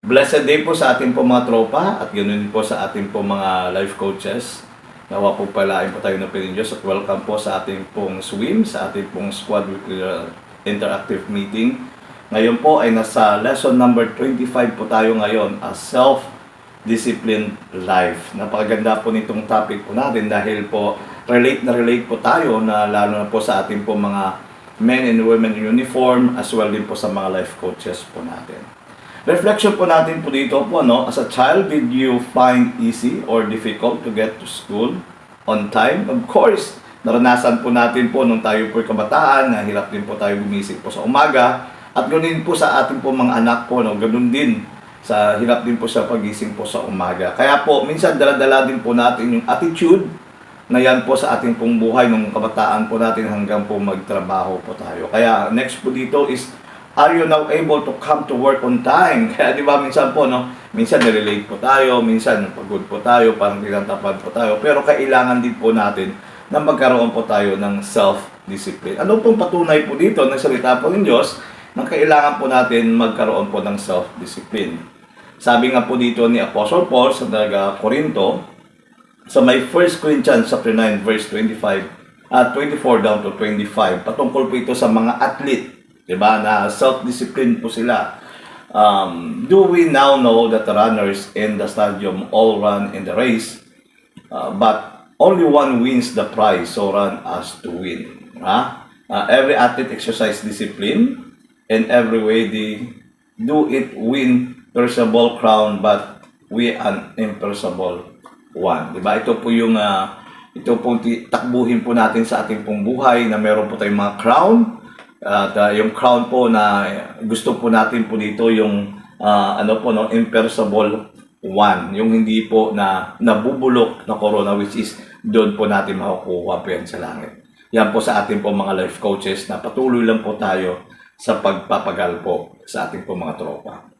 Blessed day po sa ating po mga tropa at ganoon din po sa ating po mga life coaches. Nawa po palain po tayo ng Panginoon Diyos at welcome po sa ating pong swim, sa ating pong squad weekly interactive meeting. Ngayon po ay nasa lesson number 25 po tayo ngayon, a self-disciplined life. Napakaganda po nitong topic po natin dahil po relate po tayo na lalo na po sa ating po mga men and women in uniform as well din po sa mga life coaches po natin. Reflection po natin po dito po, as a child, did you find easy or difficult to get to school on time? Of course, naranasan po natin po nung tayo po kabataan, na hirap din po tayo gumising po sa umaga. At ganoon din po sa ating po mga anak po, ganoon din sa hirap din po sa pagising po sa umaga. Kaya po, minsan dala-dala din po natin yung attitude na yan po sa ating pong buhay nung kabataan po natin hanggang po magtrabaho po tayo. Kaya next po dito is, are you now able to come to work on time? Kaya di ba minsan po, minsan nirelate po tayo, minsan pagod po tayo, parang tinatapad po tayo. Pero kailangan din po natin na magkaroon po tayo ng self-discipline. Ano pong patunay po dito ng salita po ng Diyos na kailangan po natin magkaroon po ng self-discipline? Sabi nga po dito ni Apostle Paul sa Corinto, sa may 1 Corinthians chapter 9 verse 25 at 24 down to 25, patungkol po ito sa mga athlete. Diba? Na self-discipline po sila. Do we now know that the runners in the stadium all run in the race, but only one wins the prize, so run as to win. Every athlete exercise discipline, and every way they do it win perishable crown, but we an imperishable one. Diba? Ito po yung takbuhin po natin sa ating pong buhay na meron po tayong mga crown. At yung crown po na gusto po natin po dito yung imperishable one, yung hindi po na nabubulok na corona, which is doon po natin makukuha po yan sa langit. Yan po sa ating po mga life coaches na patuloy lang po tayo sa pagpapagal po sa ating po mga tropa.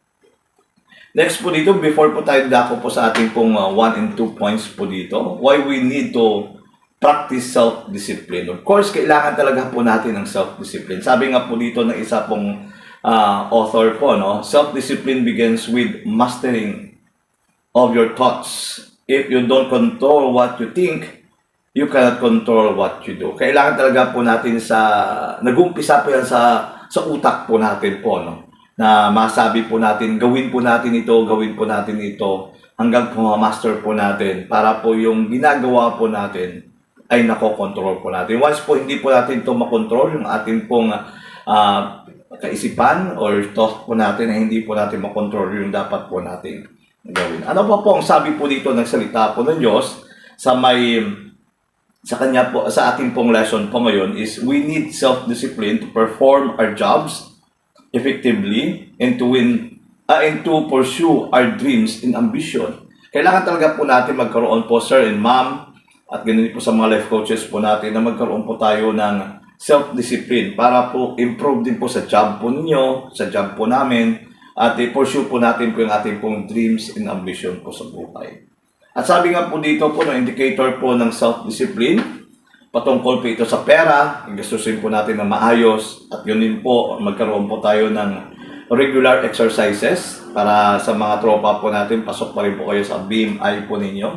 Next po dito, before po tayo dako po sa ating pong 1 and 2 points po dito, why we need to practice self-discipline. Of course, kailangan talaga po natin ng self-discipline. Sabi nga po dito ng isa pong author po, self-discipline begins with mastering of your thoughts. If you don't control what you think, you cannot control what you do. Kailangan talaga po natin nag-umpisa po yan sa utak po natin po, na masabi po natin, gawin po natin ito, hanggang po ma-master po natin, para po yung ginagawa po natin ay nakokontrol po natin. Once po hindi po natin ito makontrol, yung ating pong kaisipan or thought po natin, ay hindi po natin makontrol yung dapat po natin gawin. Ano pa po ang sabi po dito ng salita po ng Diyos sa kanya po, sa ating pong lesson po ngayon is, we need self-discipline to perform our jobs effectively and to pursue our dreams and ambition. Kailangan talaga po natin magkaroon po, sir and ma'am, at ganun po sa mga life coaches po natin, na magkaroon po tayo ng self-discipline para po improve din po sa job po ninyo, sa job po namin, at i-pursue po natin po yung ating pong dreams and ambition po sa buhay. At sabi nga po dito po, ng indicator po ng self-discipline, patungkol po ito sa pera, gastusin po natin na maayos, at yun din po, magkaroon po tayo ng regular exercises para sa mga tropa po natin, pasok pa rin po kayo sa BMI po ninyo,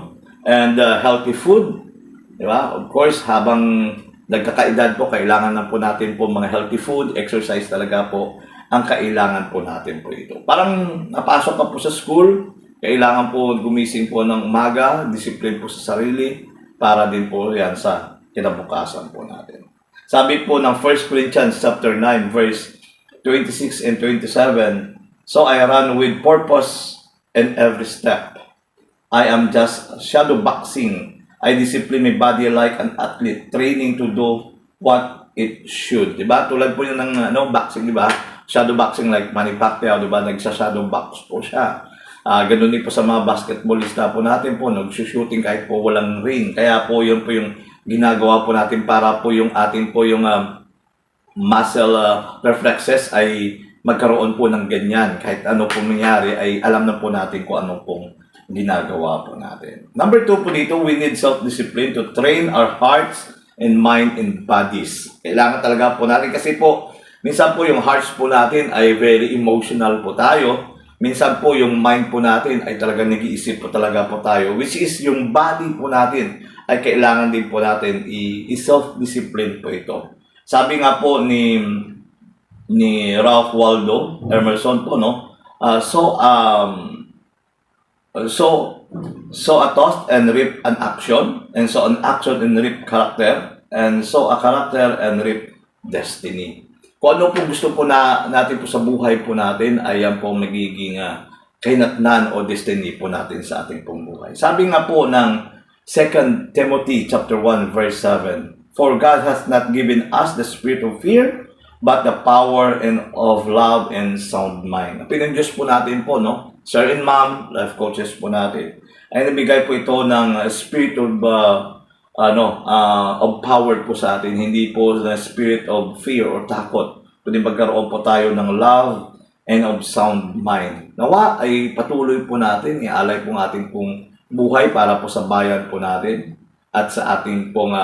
and healthy food. Diba? Of course, habang nagkakaedad po, kailangan na po natin po mga healthy food, exercise talaga po ang kailangan po natin po ito. Parang napasok ka po sa school, kailangan po gumising po ng umaga, discipline po sa sarili, para din po yan sa kinabukasan po natin. Sabi po ng 1 Corinthians chapter 9 verse 26 and 27, so I run with purpose in every step. I am just shadow boxing. I discipline my body like an athlete, training to do what it should. Diba? Tulad po yun ng boxing, diba? Shadow boxing like Manny Pacquiao, diba? Nagsa-shadow box po siya. Ganun din po sa mga basketballista po natin po, nag-shooting kahit po walang ring. Kaya po yun po yung ginagawa po natin para po yung ating po yung muscle reflexes ay magkaroon po ng ganyan. Kahit ano pong nangyari ay alam na po natin kung ano pong ginagawa po natin. Number 2 po dito, we need self-discipline to train our hearts and mind and bodies. Kailangan talaga po natin kasi po, minsan po yung hearts po natin ay very emotional po tayo. minsan po yung mind po natin ay talagang nag-iisip po talaga po tayo, which is yung body po natin ay kailangan din po natin i-self-discipline po ito. Sabi nga po ni Ralph Waldo Emerson po, no? So a thought and reap an action, and so an action and reap character, and so a character and reap destiny. Kung ano po gusto po natin po sa buhay po natin, ay yan po magiging kahinatnan o destiny po natin sa ating pong buhay. Sabi nga po ng 2 Timothy chapter 1 verse 7, "For God hath not given us the spirit of fear, but the power and of love and sound mind." Ang Diyos po natin po, no? Sir and Ma'am, life coaches po natin, ay nabigay po ito ng spirit of of power po sa atin, hindi po the spirit of fear or takot, kundi magkaroon po tayo ng love and of sound mind. Nawa ay patuloy po natin, ialay po ang ating pong buhay para po sa bayan po natin at sa ating pong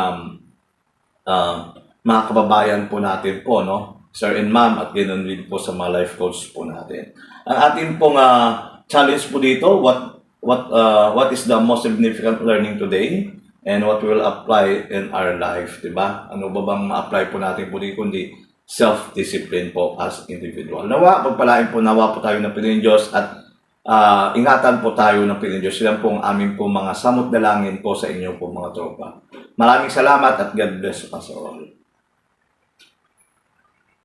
mga kababayan po natin po, no? Sir and Ma'am, at ganoon din po sa mga life coach po natin. Ang ating pong challenge po dito, what is the most significant learning today and what will apply in our life, di ba? Ano ba bang ma-apply po natin po dito, kundi self-discipline po as individual. Nawa, pagpalain po, nawa po tayo ng Panginoon Diyos at ingatan po tayo ng Panginoon Diyos. Yan po ang aming po mga samot dalangin po sa inyo po mga tropa. Maraming salamat at God bless us all.